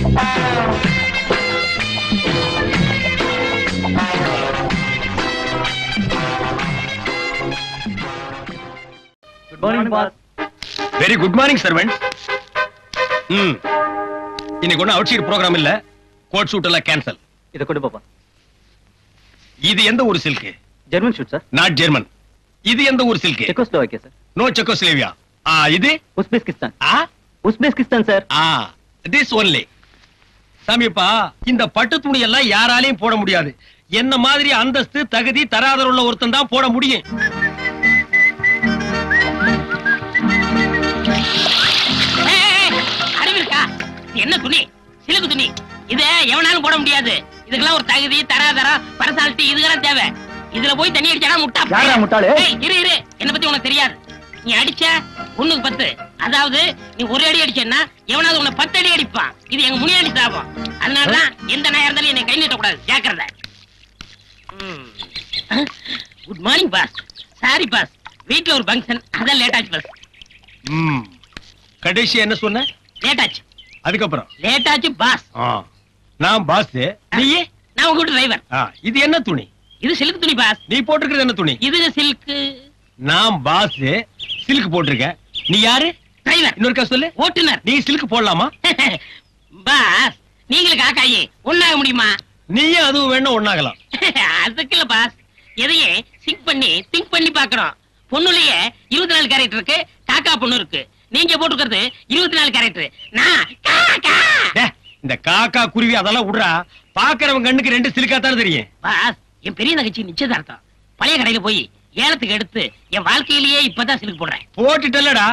Good morning, boss. Very good morning, servant. இன்னைக்கு ஒன்னும் out side program இல்ல. Coat suit எல்லாம் கேன்சல். இத கொண்டு பாப்பா. இது எந்த ஊர் silk? German shoot sir. Not German. இது எந்த ஊர் சில்க்? Czechoslovakia sir. நோ செக்கோஸ்லோவியா. இது Uzbekistan. Uzbekistan sir. this only. சாமிப்பா, இந்த பட்டு துணி எல்லாம் யாராலையும் போட முடியாது. என்ன மாதிரி அந்தஸ்து தகுதி தராதர உள்ள ஒருத்தன் தான் போட முடியும். என்ன துணி? சிலுக்கு துணி. இத எவனாலும் போட முடியாது. இதுக்கெல்லாம் ஒரு தகுதி தராதரம் பர்சனாலிட்டி இதுக்கெல்லாம் தேவை. இதுல போய் தண்ணி அடிச்சானா முட்டா. யாரா முட்டாளே? இரு என்ன பத்தி உனக்கு தெரியாது. நீ அடிச்ச 1க்கு 10. அதாவது நீ ஒரு அடி அடிச்சேன்னா எவனாவது உன்னை 10 அடி அடிப்பான். இது எங்க முனியாண்டி சாபம். அதனாலதான் எந்த நாயா இருந்தாலும் என்னை கை நீட்ட கூடாது. ஜாக்கிரதை. Good morning boss. Sorry boss, வீட்ல ஒரு ஃபங்க்ஷன், அதான் லேட் ஆச்சு பாஸ். கடைசி என்ன சொன்ன? லேட் ஆச்சு. அதுக்கப்புறம் லேட் ஆச்சு பாஸ். நான் பாஸ், நீ? நான் உங்க டிரைவர். இது என்ன துணி? இது சில்க் துணி பாஸ். நீ போட்டிருக்கிறது என்ன துணி? இது சில்க். நான் பாஸ், சில்க் போட்டிருக்க. நீ யாரு? டிரைவர். இன்னொருக்கா சொல்லு. ஓட்டுனர். நீ சில்க் போடலாமா? பாஸ், நீங்களும் காக்காயே ஒண்ணாக முடியுமா? நீயும் அதுவும் வேணும் ஒண்ணாகலாம். அதுக்கு இல்ல பாஸ், எதையே திங்க் பண்ணி பாக்குறோம். பொண்ணுலயே 24 கேரக்டர் இருக்கு, காக்கா பொண்ணு இருக்கு. நீங்க போட்டுக்கிறது 24 கேரக்டர். நான் காக்கா. இந்த காக்கா குருவி அதெல்லாம் விடுறா. பாக்குறவங்க கண்ணுக்கு 2 சில்கா தான் தெரியும். பாஸ், என் பெரிய தங்கச்சி நிச்சயதார்த்தம். பழைய கடையில போய் ஏலத்துக்கு எடுத்து என் வாழ்க்கையிலேயே இப்பதான் சிலுக்கு போடுறேன். போட்டுட்டல்லடா.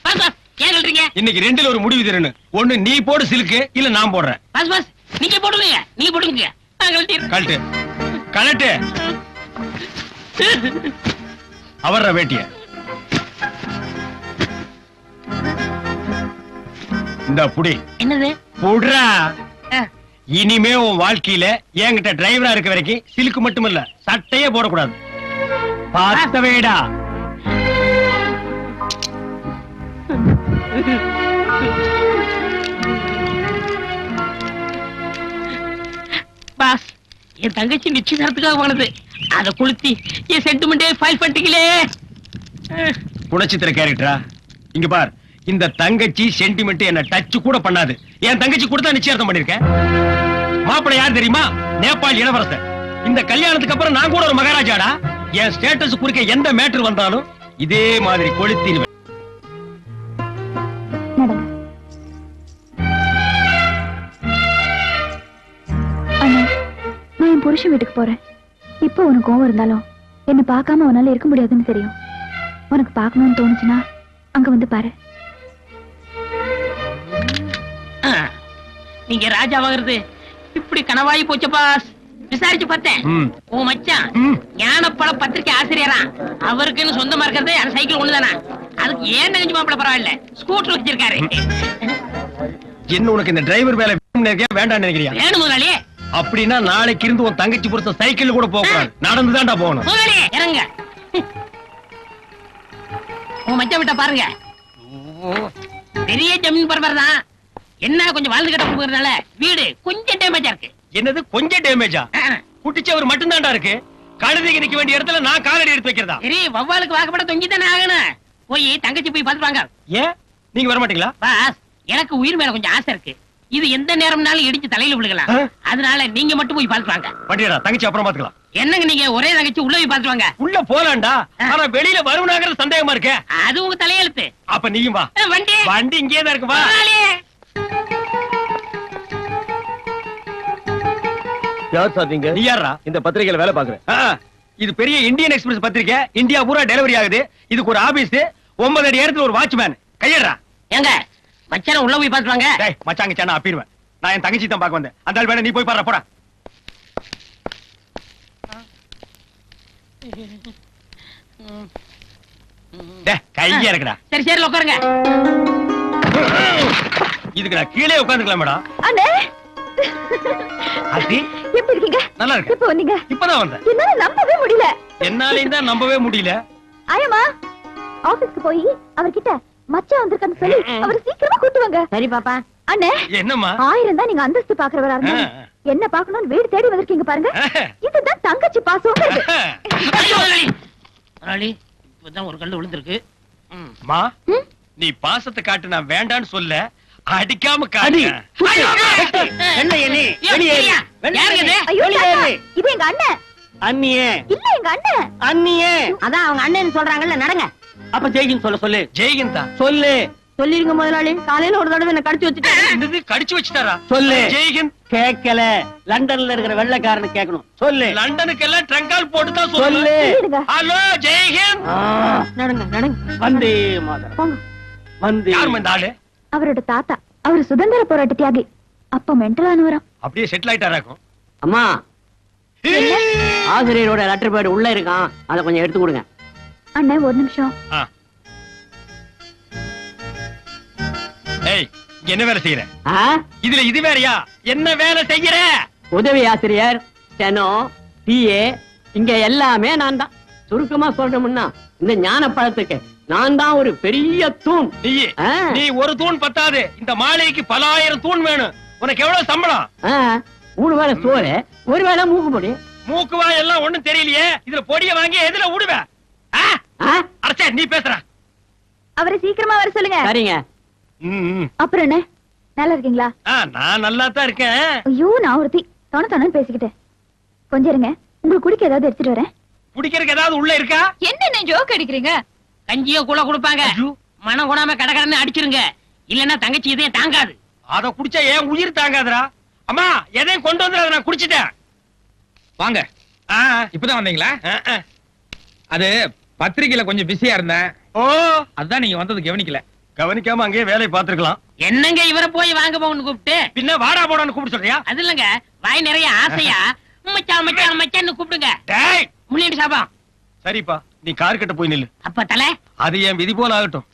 பாஸ் பாஸ், ஏன் சொல்றீங்க? இன்னைக்கு 2ல ஒரு முடிவு தரணும். ஒண்ணு நீ போடு சிலுக்கு, இல்ல நான் போடுறேன். பாஸ் பாஸ், நீங்க போடுங்க. நீங்க போடுங்க. கழட்டு கழட்டு. அவர்ற வேட்டிய இந்த புடி. என்னது? புடுறா. இனிமே உன் வாழ்க்கையில என்கிட்ட டிரைவரா இருக்க வரைக்கும் சிலுக்கு மட்டுமில்ல, சட்டையே போடக்கூடாது. பார்த்த வேடா. பாஸ், என் தங்கச்சி நிச்சயதார்த்தத்துக்காக போனது. அத கொளுத்தி என் சென்டிமெண்டே ஃபைல் பண்ணிட்டீங்களே. குணச்சித்திர கேரக்டரா? இங்க பார், இந்த தங்கச்சி சென்டிமெண்ட் என்ன டச் கூட பண்ணாது. என் தங்கச்சி கொடுத்தா நிச்சயார்த்தம் பண்ணிருக்கேன். மாப்பிள்ளை யார் தெரியுமா? நேபாள் இளவரசர். இந்த கல்யாணத்துக்கு அப்புறம் நான் கூட ஒரு மகாராஜாடா. என் ஸ்டேட்டஸ் குறிக்க எந்த மேட்டர் வந்தாலும் இதே மாதிரி கொளுத்திடுவேன். நான் என் புருஷன் வீட்டுக்கு போறேன். இப்ப உனக்கு கோவம் இருந்தாலும் என்ன பார்க்காம அவனால இருக்க முடியாதுன்னு தெரியும். உனக்கு பார்க்கணும்னு தோணுச்சுன்னா அங்க வந்து பாரு. நீங்க ராஜாவாகிறது இப்படி கனவாயி போச்சு பாஸ். விசாரிச்சு பார்த்தேன். உன் மச்சான் ஞானப்பழ பத்திரிகை ஆசிரியரா. அவருக்குன்னு சொந்தமா இருக்கிறது அந்த சைக்கிள் ஒண்ணுதானா? அதுக்கு ஏன் நினைஞ்சு மாப்பிள்ள பரவாயில்ல, ஸ்கூட்டர் வச்சிருக்காரு. என்ன உனக்கு இந்த டிரைவர் வேலை வேண்டாம் நினைக்கிறியா? வேணும் முதலாளி. அப்படின்னா நாளைக்கு இருந்து உன் தங்கச்சி புருஷ சைக்கிள் கூட போகக்கூடாது, நடந்துதான்டா போகணும். முதலாளி இறங்க. உன் மச்சான் விட்ட பாருங்க, பெரிய ஜமீன் பரபர் தான். என்ன கொஞ்சம் வாழ்ந்து கட்ட போகிறதுனால வீடு கொஞ்சம் டேமேஜா இருக்கு. என்னது கொஞ்சம் டேமேஜா? குட்டிச்சவர் மட்டும் தான்டா இருக்கு. கழுதைக்கு நிக்க வேண்டிய இடத்துல நான் காலடி எடுத்து வைக்கிறதா? சரி, வவ்வாலுக்கு வாக்கப்பட தொங்கி தானே ஆகணும். போய் தங்கச்சி போய் பார்த்துட்டு வாங்க. ஏன் நீங்க வர மாட்டீங்களா? பாஸ், எனக்கு உயிர் மேல கொஞ்சம் ஆசை இருக்கு. இது எந்த நேரம்னாலும் இடிச்சு தலையில விழுகலாம். அதனால நீங்க மட்டும் போய் பார்த்துட்டு வாங்க. வண்டியடா, தங்கச்சி அப்புறம் பாத்துக்கலாம். என்னங்க நீங்க ஒரே தங்கச்சி உள்ள போய் பார்த்துட்டு வாங்க. உள்ள போலாம்டா, ஆனா வெளியில வருவனாங்கறது சந்தேகமா இருக்கு. அது உங்க தலையெழுத்து. அப்ப நீயும் வா. வண்டி வண்டி இங்கே தான் இருக்கு, வா. யார் சார் நீங்க? நீ யாரா? இந்த பத்திரிகையில வேலை பாக்குறேன். இது பெரிய இந்தியன் எக்ஸ்பிரஸ் பத்திரிக்கை. இந்தியா பூரா டெலிவரி ஆகுது. இதுக்கு ஒரு ஆபீஸ், 9 அடி இடத்துல ஒரு வாட்ச்மேன். கையடா. ஏங்க மச்சான் உள்ள போய் பார்த்துட்டு வாங்க. டேய் மச்சாங்க சேனா அப்பிடுவேன். நான் என் தங்கச்சி தான் பார்க்க வந்தேன். அந்த ஆள் வேணா நீ போய் பாரு, போடா. டேய் கைய இருக்குடா. சரி சரி உட்காருங்க. இதுக்கு நான் கீழே உட்கார்ந்துக்கலாம் மேடம். அண்ணே ஆதி எப்படி இருக்கீங்க? நல்லா இருக்கு. எப்ப வந்தீங்க? இப்பதான் வந்தேன். என்னால நம்பவே முடியல. என்னாலயும் தான் நம்பவே முடியல. ஆயம்மா, ஆபீஸ்க்கு போய் அவர்கிட்ட மச்சான் வந்திருக்கான்னு சொல்லி அவரை சீக்கிரமா கூட்டு வாங்க. பாருங்க. சரி பாப்பா. அண்ணே, என்னம்மா 1000 தான் நீங்க அந்தஸ்து பாக்குறவரா இருந்தா என்ன பாக்கணும்னு வீடு தேடி வந்திருக்கீங்க பாருங்க. இதுதான் தங்கச்சி பாசம். இப்பதான் ஒரு கல்லு விழுந்திருக்கு. மா நீ பாசத்தை காட்டு, நான் வேண்டான்னு சொல்ல, அடிக்காம காடி. ஐயோ, இது எங்க அண்ணன். அண்ணியே இல்ல எங்க அண்ணன். அண்ணியே. அதான் அவங்க அண்ணன் சொல்றாங்கல்ல, நடங்க. அப்ப ஜெய்கின் சொல்ல சொல்லு. ஜெய்கிந்தா சொல்லு. சொல்லிருங்க முதலாளி. காலையில ஒரு தடவை என்ன கடிச்சு வச்சுட்டாரு. என்னது கடிச்சு வச்சுட்டாரா? சொல்லு. ஜெய்கிந்த் கேட்கல. லண்டன்ல இருக்கிற வெள்ளைக்காரனு கேட்கணும். சொல்லு. லண்டனுக்கு எல்லாம் ட்ரங்கால் போட்டு தான் சொல்லு. சொல்லு. சொல்லிடுங்க. ஹலோ ஜெய்கிந்த். நடங்க நடங்க. வந்தே மாதரம். போங்க. வந்தே. யார் இந்த ஆளு? அவரோட தாத்தா. அவரு சுதந்திர போராட்ட தியாகி. அப்ப மென்டலானவராம். அப்படியே செட்டில் ஆயிட்டாராக்கும். அம்மா, ஆசிரியரோட லெட்டர் பேட் உள்ள இருக்கான், அத கொஞ்சம் எடுத்து கொடுங்க. அண்ணே ஒரு நிமிஷம். ஏய், இங்க என்ன வேலை செய்யற? ஆ? இதுல இது வேறயா? என்ன வேலை செய்யற? உதவி ஆசிரியர், ஸ்டெனோ, பிஏ, இங்க எல்லாமே நான் தான். சுருக்கமா சொல்றோம்னா இந்த ஞான பழத்துக்கு நான் தான் ஒரு பெரிய தூண். நீ ஒரு தூண் பத்தாது, இந்த மாளிகைக்கு பல ஆயிரம் தூண் வேணும். உனக்கு எவ்வளவு சம்பளம்? 3 வேளை சோறு, 1 வேளை மூக்கு பொடி. மூக்குவா எல்லாம் ஒண்ணும் தெரியலையே. இதுல பொடிய வாங்கி எதுல விடுவ? அரசே நீ பேசுற. அவரை சீக்கிரமா வர சொல்லுங்க. சரிங்க. அப்புறம் என்ன, நல்லா இருக்கீங்களா? நான் நல்லா தான் இருக்கேன். ஐயோ, நான் ஒருத்தி தொண பேசிக்கிட்டேன். கொஞ்சம் இருங்க, உங்களுக்கு குடிக்க ஏதாவது எடுத்துட்டு வரேன். குடிக்கிறதுக்கு ஏதாவது உள்ள இருக்கா? என்ன ஜோக் அடிக்கிறீங்க? கஞ்சியோ கூழ கொடுப்பாங்க. மனம் கூடாம கடகடன்னு அடிச்சிருங்க. இல்லன்னா தங்கச்சி இதையும் தாங்காது. அத குடிச்சா ஏன் உயிர் தாங்காதுடா. அம்மா எதையும் கொண்டு வந்து நான் குடிச்சிட்டேன். வாங்க. இப்பதான் வந்தீங்களா? அது பத்திரிக்கையில கொஞ்சம் பிஸியா இருந்தேன். ஓ, அதான் நீங்க வந்தது கவனிக்கல. கவனிக்காம அங்கேயே வேலையை பார்த்திருக்கலாம். என்னங்க இவரை போய் வாங்க போன்னு கூப்பிட்டு? பின்ன வாடா போடான்னு கூப்பிட்டு சொல்றியா? அது இல்லங்க, வாய் நிறைய ஆசையா மச்சான் மச்சான் மச்சான்னு கூப்பிடுங்க. டேய் முன்னாடி சாபா. சரிப்பா, நீ கார் கிட்ட போய் நில்லு. அப்ப தலை அது என் விதி போல ஆகட்டும்.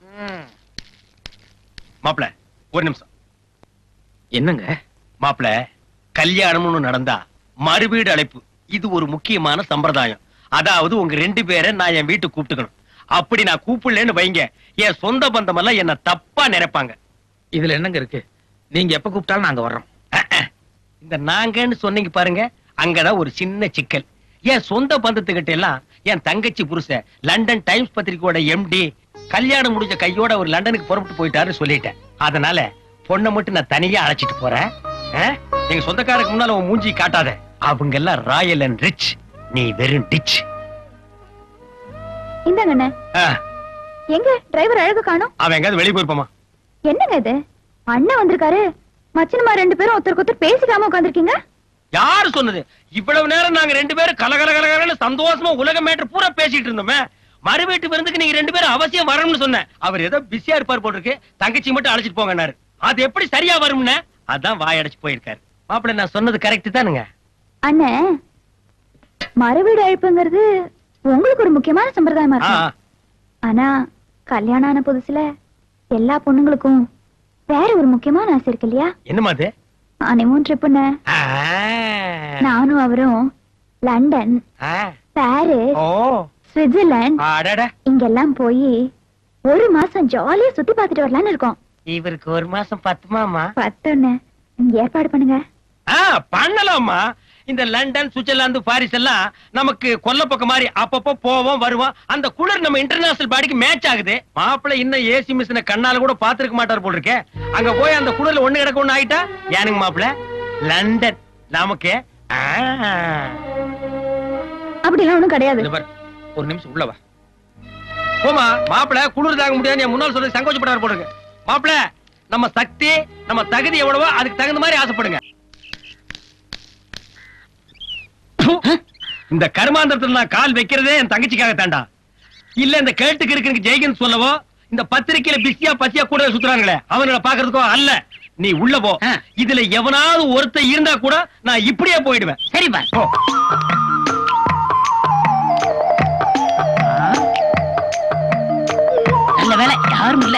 மாப்பிள ஒரு நிமிஷம். என்னங்க மாப்பிள, கல்யாணம்னு நடந்தா மறுவீடு அழைப்பு, இது ஒரு முக்கியமான சம்பிரதாயம். அதாவது உங்க 2 பேரை நான் என் வீட்டுக்கு கூப்பிட்டுக்கணும். அப்படி நான் கூப்பிடலன்னு வைங்க, என் சொந்த பந்தம் எல்லாம் என்ன தப்பா நினைப்பாங்க. இதுல என்னங்க இருக்கு? நீங்க எப்ப கூப்பிட்டாலும் நாங்க வர்றோம். இந்த நாங்கன்னு சொன்னீங்க பாருங்க, அங்கதான் ஒரு சின்ன சிக்கல். என் சொந்த பந்தத்துக்கிட்ட எல்லாம் என் தங்கச்சி புருஷ லண்டன் டைம்ஸ் பத்திரிக்கையோட MD கல்யாணம் முடிஞ்ச கையோட ஒரு லண்டனுக்கு புறப்பட்டு போயிட்டாருன்னு சொல்லிட்டேன். அதனால பொண்ணை மட்டும் நான் தனியா அழைச்சிட்டு போறேன். எங்க சொந்தக்காரருக்கு முன்னால உன் மூஞ்சி காட்டாத. அவங்க எல்லாம் ராயல் அண்ட் ரிச், நீ வெறும் டிச். இந்தாங்க அண்ணே. எங்க டிரைவர் அழகு காணோம்? அவன் எங்காவது வெளியே போயிருப்பாமா? என்னங்க இது, அண்ணன் வந்திருக்காரு, மச்சனமா 2 பேரும் ஒருத்தருக்கு ஒருத்தர் பேசிக்காம உட்கார்ந்திருக்கீங்க. யாரு சொன்னது? இவ்வளவு நேரம் நாங்க 2 பேரும் கலகலகலன்னு சந்தோஷமா உலக மேட்டர் பூரா பேசிட்டு இருந்தோமே. மறு வீட்டு விருந்துக்கு நீங்க 2 பேரும் அவசியம் வரணும்னு சொன்னேன். அவர் ஏதோ பிஸியா இருப்பார் போல இருக்கு, தங்கச்சி மட்டும் அழைச்சிட்டு போங்கன்னாரு. அது எப்படி சரியா வரும்னு அதான் வாயடைச்சு போயிருக்காரு. மாப்பிள்ள நான் சொன்னது கரெக்ட் தானுங்க? அண்ணே, மறுவீடு அழைப்புங்கிறது உங்களுக்கு ஒரு முக்கியமான சம்பிரதாயமா இருக்கு. ஆனா கல்யாணம் ஆன புதுசுல எல்லா பொண்ணுங்களுக்கும் வேற ஒரு முக்கியமான ஆசை இருக்கு இல்லையா? என்னமா அது? ஹனிமூன் ட்ரிப்னு. நானும் அவரும் லண்டன், பாரிஸ், சுவிட்சர்லாந்து இங்கெல்லாம் போய் 1 மாசம் ஜாலியா சுத்தி பார்த்துட்டு வரலான்னு இருக்கோம். இவருக்கு 1 மாசம் பத்துமாமா? 10 ஏற்பாடு பண்ணுங்க. பண்ணலாமா? இந்த லண்டன், சுவிட்சர்லாந்து, பாரிஸ் எல்லாம் நமக்கு கொல்லப்பக்கம் மாதிரி அப்பப்போ போவோம் வருவோம். அந்த குளிர் நம்ம இன்டர்நேஷனல் பாடிக்கு மேட்ச் ஆகுது. மாப்பிள்ள இன்னும் ஏசி மிஷினை கண்ணால கூட பாத்துருக்க மாட்டார் போல் இருக்கே. அங்க போய் அந்த குளிர்ல ஒண்ணு கிடக்க ஒண்ணு ஆயிட்டா ஏனுங்க மாப்பிள்ள? லண்டன் நமக்கு அப்படிலாம் ஒண்ணும் கிடையாது. ஒரு நிமிஷம் உள்ள வா. போமா மாப்பிள்ள, குளிர் தாங்க முடியாது முன்னாள் சொல்றது சங்கோச்சப்படார் போடுங்க. மாப்பிள்ள, நம்ம சக்தி நம்ம தகுதி எவ்வளவோ அதுக்கு தகுந்த மாதிரி ஆசைப்படுங்க. இந்த கர்மாந்தரத்துல நான் கால் வைக்கிறதே என் தங்கச்சிக்காக தாண்டா. இல்ல இந்த கேட்டுக்கு இருக்கு ஜெய்கன் சொல்லவோ, இந்த பத்திரிக்கையில பிஸியா பசியா கூட சுத்துறாங்களே அவங்கள பாக்குறதுக்கோ அல்ல. நீ உள்ள போ. இதுல எவனாவது ஒருத்தர் இருந்தா கூட நான் இப்படியே போயிடுவேன். சரி பா. நல்ல வேலை யாரும் இல்ல.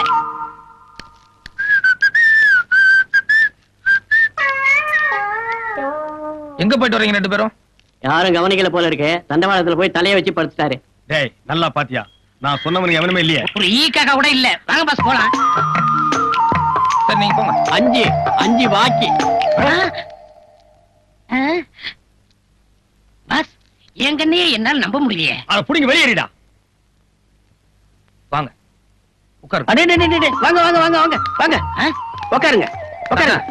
எங்க போயிட்டு வரீங்க 2 பேரும்? யாரும் கவனிக்கல போல இருக்கு. தண்டவாளத்துல போய் தலைய வச்சு படுத்துட்டாரு. டேய் நல்லா பாத்தியா? நான் சொன்னவனுக்கு எவனுமே இல்லையே. ஒரு ஈ காக்கா கூட இல்ல. வாங்க பாஸ் போலாம். சரி நீங்க 5 5 பாக்கி. பாஸ் என் கண்ணையே என்னால நம்ப முடியலையே. அத புடிங்க வெளியேறிடா. வாங்க உட்காரு. அடே டே டே வாங்க வாங்க வாங்க வாங்க வாங்க. உட்காருங்க உட்காருங்க.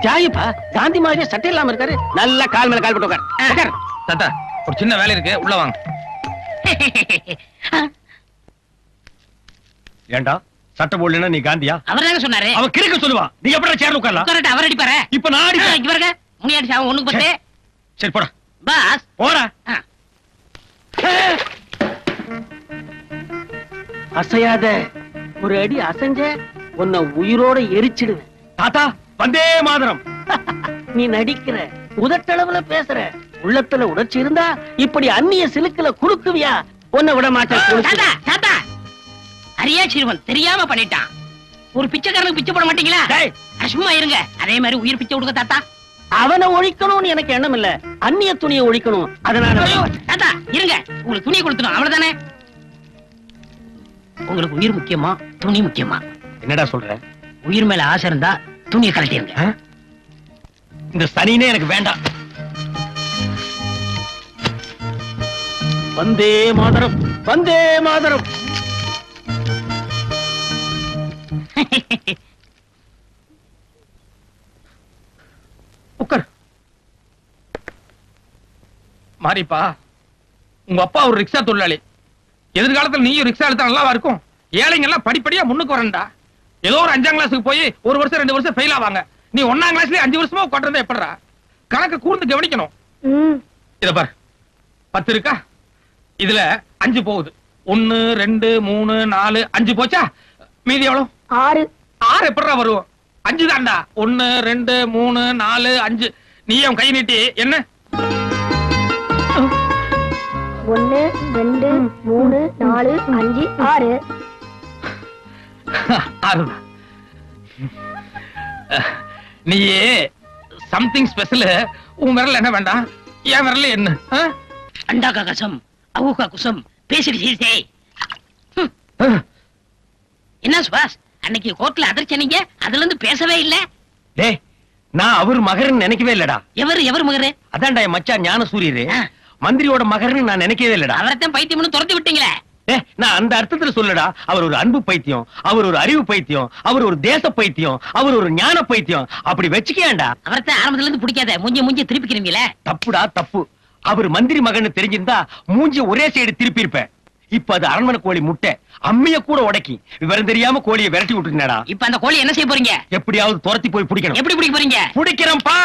ஜாயப்பா காந்தி மாதிரியே சட்டை இல்லாம இருக்காரு. நல்லா கால் மேல கால் போட்டு உட்காரு. உட்காரு. தாத்தா ஒரு சின்ன வேலை இருக்கு, உள்ள வாங்க. ஏண்டா சட்டை போடலன்னா நீ காந்தியா? அவர் தாங்க சொன்னாரு. அவன் கிறுக்க சொல்லுவான். நீ எப்படி சேர்ல உட்காரலாம்? உட்காரட்ட அவர் அடிப்பாரு. இப்ப நான் அடிப்பேன். இங்க பாருங்க முனியாடி சாவ ஒண்ணுக்கு பத்து. சரி போடா பாஸ் போடா. அசையாத. ஒரு அடி அசைஞ்ச உன்னை உயிரோட எரிச்சிடுவேன். தாத்தா வந்தே மாதரம். நீ நடிக்கிற, உதட்டளவுல பேசுற, உள்ளத்துல உணர்ச்சி இருந்தா இப்படி அந்நிய சிலுக்குல குறுக்குவியா? உன்னை விட மாட்டேன். தாத்தா தாத்தா அரியா சிறுவன் தெரியாம பண்ணிட்டான். ஒரு பிச்சைக்காரனுக்கு பிச்சை போட மாட்டீங்களா? டேய், சும்மா இருங்க. அதே மாதிரி உயிர் பிச்சை கொடுங்க தாத்தா. அவனை ஒழிக்கணும்னு எனக்கு எண்ணம் இல்ல, அந்நிய துணியை ஒழிக்கணும். அதனால ஐயோ, தாத்தா இருங்க. உங்களுக்கு துணியை கொடுத்துடும் அவ்வளவுதானே. உங்களுக்கு உயிர் முக்கியமா துணி முக்கியமா? என்னடா சொல்ற? உயிர் மேல ஆசை இருந்தா துணியை கழட்டிருங்க. இந்த சனினே எனக்கு வேண்டாம். வந்தே மாதரம் வந்தே மாதரம். உட்கார். மாரிப்பா உங்க அப்பா ஒரு ரிக்ஷா தொழிலாளி. எதிர்காலத்துல நீயும் ரிக்ஷா எடுத்தா நல்லாவா இருக்கும்? ஏழைங்க எல்லாம் படிப்படியா முன்னுக்கு வரண்டா. ஏதோ ஒரு 5ஆம் கிளாஸுக்கு போய் 1 வருஷம் 2 வருஷம் ஃபெயில் ஆவாங்க. நீ 1ஆம் கிளாஸ்லயே 5 வருஷமா உட்கார்ந்தா எப்படிடா? கணக்கு கூர்ந்து கவனிக்கணும். இத பார் 10 இருக்கா? இதுல 5 போகுது. 1 2 3 4 5 போச்சா? மீதி எவ்வளவு? 6. 6 எப்படிடா வரும்? 5 தான்டா. 1 2 3 4 5. நீ அவன் கை நீட்டி என்ன? 1 2 3 4 5 6. 6. நீ சம்திங் ஸ்பெஷல். உன் விரல் என்ன வேண்டாம், என் விரல் என்ன? அண்டா கா கசம் அவுகா குசம் பேசிட்டு சீர்த்தே. என்ன சுபாஷ் அன்னைக்கு கோர்ட்ல அதிர்ச்சனீங்க, அதுல இருந்து பேசவே இல்ல. டேய், நான் அவர் மகர்னு நினைக்கவே இல்லடா. எவர் மகரு? அதான்டா என் மச்சான் ஞானசூரியரு. மந்திரியோட மகர்னு நான் நினைக்கவே இல்லடா. அவரைத்தான் பைத்தியம்னு துரத்தி விட்டீங்களே. நான் அந்த அர்த்தத்துல சொல்லடா. அவர் ஒரு அன்பு பைத்தியம், அவர் ஒரு அறிவு பைத்தியம், அவர் ஒரு தேச பைத்தியம், அவர் ஒரு ஞான பைத்தியம். அப்படி வச்சுக்கேன்டா. அவரைத்தான் ஆரம்பத்துல இருந்து பிடிக்காத. மூஞ்சி திருப்பிக்கிறீங்களே. தப்புடா தப்பு. அவர் மந்திரி மகன்னு தெரிஞ்சிருந்தா மூஞ்சி ஒரே சைடு திருப்பி இருப்பேன். இப்ப அது அரண்மனை கோழி முட்டை அம்மிய கூட உடைக்கி விவரம் தெரியாம கோழியை விரட்டி விட்டுருந்தா. இப்ப அந்த கோழி என்ன செய்ய போறீங்க? எப்படியாவது துரத்தி போய் பிடிக்கணும். எப்படி பிடிக்க போறீங்க? பிடிக்கிறேன் பா.